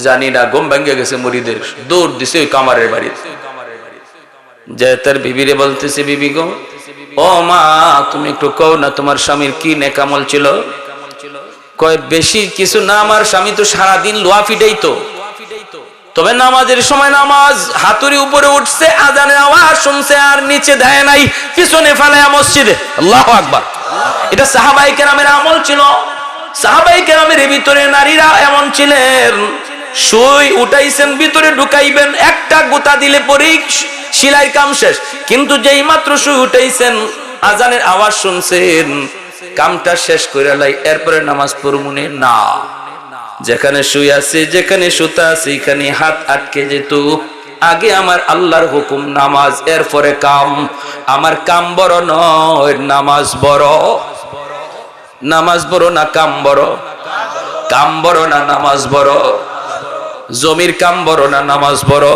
A: জানি না, ঘুম ভেঙে গেছে মুরিদের, দৌড় দিছে ওই কামারের বাড়িতে, যে তার বিবিরে বলতেছে, বিবি গো, ও মা, তুমি একটু কও না তোমার স্বামীর কি নেকামল ছিল? কয় বেশি কিছু না, আমার স্বামী তো সারাদিন লোহা ফিটাইতো, তবে নামাজের সময় নামাজ হাতুড়ি উপরে উঠছে, আজানের আওয়াজ শুনছে আর নিচে দেয় নাই, পিছনে ফেলায়া মসজিদে। আল্লাহু আকবার। এটা সাহাবায়ে কেরামের আমল ছিল। সাহাবায়ে কেরামের ভিতরে নারীরা এমন ছিলেন, সুই উঠাইছেন, ভিতরে ঢুকাইবেন, একটা গোতা দিলে পরেই সেলাইয়ের কাম শেষ। কিন্তু যেই মাত্র সুই উঠাইছেন, আজানের আওয়াজ শুনছেন, কামটা শেষ করে লাই, এরপরে নামাজ পড়মুনে না। যেখানে শুই আছে, যেখানে সুতা আছে, এখানে হাত আটকে যেত। আগে আমার আল্লাহর হুকুম নামাজ, এরপরে কাম। আমার কাম বড় নয়, নামাজ বড়। নামাজ বড় না কাম বড়? কাম বড় না নামাজ বড়? জমির কাম বড় না নামাজ বড়?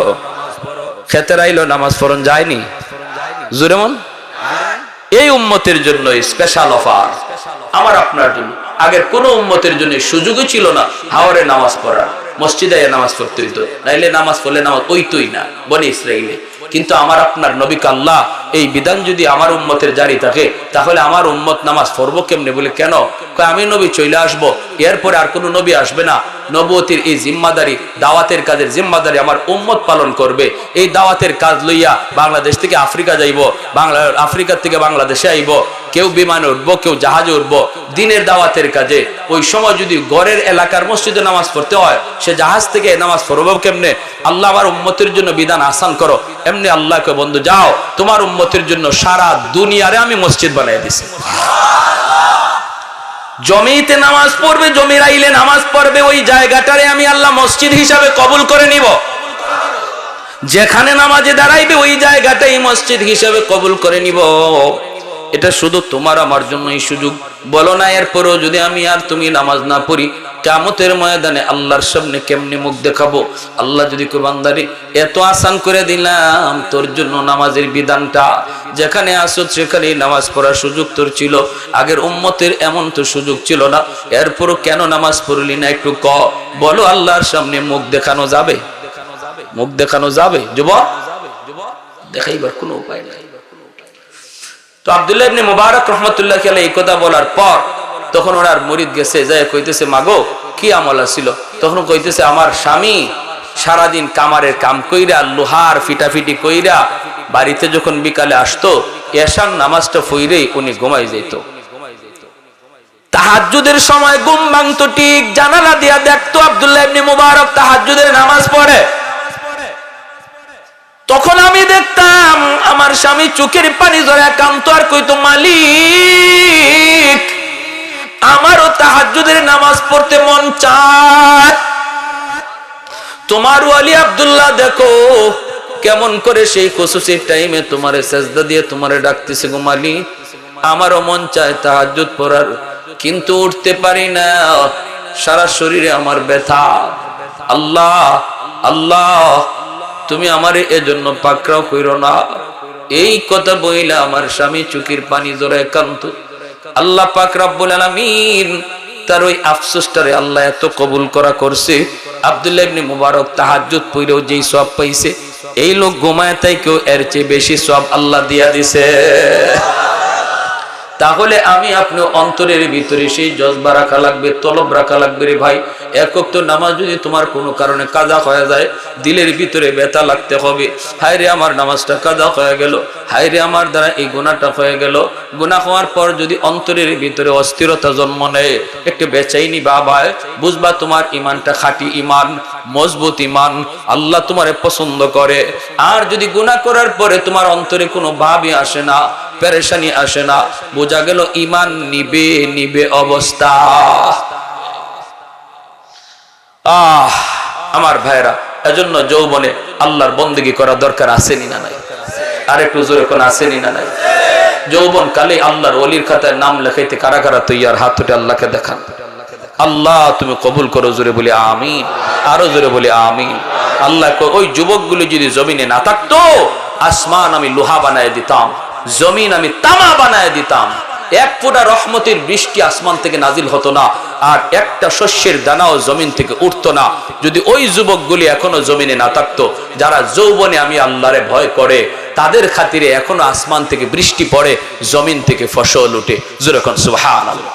A: খেতে রাইলো নামাজ পড়ন যায়নি জোরে মন। এই উম্মতের জন্য স্পেশাল অফার, আমার আপনার জন্য। আগের কোন উম্মতের জন্য সুযোগই ছিল না হাওরে নামাজ পড়ার, মসজিদে নামাজ পড়তে হইতো, নাইলে নামাজ পড়লে নামাজ হইতোই না বনি ইসরাইলে। কিন্তু আমার আপনার নবীকে আল্লাহ এই বিধান যদি আমার উম্মতের জারি থাকে, তাহলে আমার উম্মত নামাজ পড়বো কেমনে? বলে কেন? আমি নবী চলে আসবো, এরপরে আর কোনো নবী আসবে না। নবুয়তির এই জিম্মাদারি, দাওয়াতের কাজের জিম্মাদারি আমার উম্মত পালন করবে। এই দাওয়াতের কাজ লইয়া বাংলাদেশ থেকে আফ্রিকা যাইব, আফ্রিকার থেকে বাংলাদেশে আইব, কেউ বিমানে উঠবো, কেউ জাহাজে উঠবো দিনের দাওয়াতের কাজে। ওই সময় যদি গড়ের এলাকার মসজিদে নামাজ পড়তে হয়, সে জাহাজ থেকে নামাজ পড়বো কেমনে? আল্লাহ আমার উম্মতের জন্য বিধান আসান করো। এমনি আল্লাহকে বন্ধু, যাও তোমার উম্মতের জন্য সারা দুনিয়ারে আমি মসজিদ বানাই দিছি। জমিতে নামাজ পড়বে, জমির আইলে নামাজ পড়বে, ওই জায়গাটারে আমি আল্লাহ মসজিদ হিসাবে কবুল করে নিব। যেখানে নামাজে দাঁড়াইবে ওই জায়গাটাই মসজিদ হিসাবে কবুল করে নিব। এটা শুধু তোমার আমার জন্যই সুযোগ। বলো না এরপরও যদি আমি আর তুমি নামাজ না পড়ি, কিয়ামতের ময়দানে আল্লাহর সামনে কেমনে মুখ দেখাবো? আল্লাহ যদি কই বান্দারে এত আসান করে দিলাম তোর জন্য নামাজের বিধানটা, যেখানে আসো সেখানে নামাজ পড়ার সুযোগ তোর ছিল, আগের উম্মতের এমন তো সুযোগ ছিল না, এরপরও কেন নামাজ পড়লি না? একটু ক, বলো আল্লাহর সামনে মুখ দেখানো যাবে? মুখ দেখানো যাবে? যুবক দেখাইবার কোনো উপায় নাই। তো আব্দুল্লাহ ইবনে মুবারক রাহমাতুল্লাহ আলাইহি এই কথা বলার পর তখন ওনার মুরিদ গেছে, যায় কইতেছে, মাগো কি আমল ছিল? তখন কইতেছে, আমার স্বামী সারাদিন কামারের কাম কইরা, লোহার ফিটাফিটি কইরা বাড়িতে যখন বিকালে আসতো, এশার নামাজটা পড়েই উনি ঘুমাই যেত। তাহাজ্জুদের সময় ঘুম ভাঙতো ঠিক, জানালা দিয়া দেখতো আব্দুল্লাহ ইবনে মুবারক তাহাজ্জুদের নামাজ পড়ে। তখন আমি দেখতাম আমার স্বামী চোখের পানি ঝরে কাঁদতো আর কইতো, মালিক আমারও তাহাজ্জুদের নামাজ পড়তে মন চায়। তোমার ওয়ালি আব্দুল্লাহ দেখো কেমন করে সেই খুশুসি টাইমে তোমারে সেজদা দিয়ে তোমারে ডাকতেছে, গো মালিক আমারও মন চায় তাহাজ্জুদ পড়ার, কিন্তু উঠতে পারি না, সারা শরীরে আমার ব্যথা। আল্লাহ আল্লাহ তুমি আমারে এজন্য পাকড়াও কইরো না। এই কথা বইলা আমার স্বামী চোখের পানি জড়ায় কাঁদতো। আল্লাহ পাক রব্বুল আলামিন তার ওই আফসোসটারে আল্লাহ এত কবুল করা করছে, আব্দুল্লাহ ইবনে মুবারক তাহাজ্জুদ পড়েও যেই সওয়াব পাইছে, এই লোক ঘুমায় তাই কেউ এর চেয়ে বেশি সওয়াব আল্লাহ দিয়া দিছে। তাহলে আমি আপনি অন্তরের ভিতরে সেই জজবা রাখা লাগবে, তলব রাখা লাগবে। রে ভাই, এক ওয়াক্ত নামাজ যদি তোমার কোনো কারণে কাজা হয়ে যায়, দিলের ভিতরে ব্যথা লাগতে হবে, হায় রে আমার নামাজটা কাজা হয়ে গেল, হায় রে আমার দ্বারা এই গুনাহটা হয়ে গেল। গুনাহ হওয়ার পর যদি অন্তরের ভিতরে অস্থিরতা জন্ম নেয়, একটু বেচাইনি বাবায়, বুঝবা তোমার ইমানটা খাঁটি ইমান, মজবুত ইমান, আল্লাহ তোমারে পছন্দ করে। আর যদি গুনাহ করার পরে তোমার অন্তরে কোনো ভাবই আসে না, পেরেশানি আসে না, বোঝা গেল ইমান নিবে নিবে অবস্থা। আমার ভাইরা, এজন্য যৌবনে আল্লাহর বন্দেগী করা দরকার, আসেনি না নাই? আর একটু জোরে কোন আসেনি না নাই? যৌবন কালে আল্লাহর ওলির খাতায় নাম লেখাইতে কারা কারা তৈয়ার? হাত উঠে আল্লাহকে দেখান। আল্লাহ তুমি কবুল করো, জোরে বলি আমিন, আরো জোরে বলি আমিন। আল্লাহ ওই যুবকগুলো যদি জমিনে না থাকতো, আসমান আমি লোহা বানায় দিতাম, জমিন আমি তামা বানায় দিতাম, এক ফোঁটা রহমতের বৃষ্টি আসমান থেকে নাজিল হতো না, আর একটা শস্যের দানাও জমিন থেকে উঠতো না, যদি ওই যুবকগুলি এখনো জমিনে না থাকতো, যারা যৌবনে আমি আল্লাহরে ভয় করে, তাদের খাতিরে এখনো আসমান থেকে বৃষ্টি পড়ে, জমিন থেকে ফসল উঠে। যেরকম সুবহানাল্লাহ।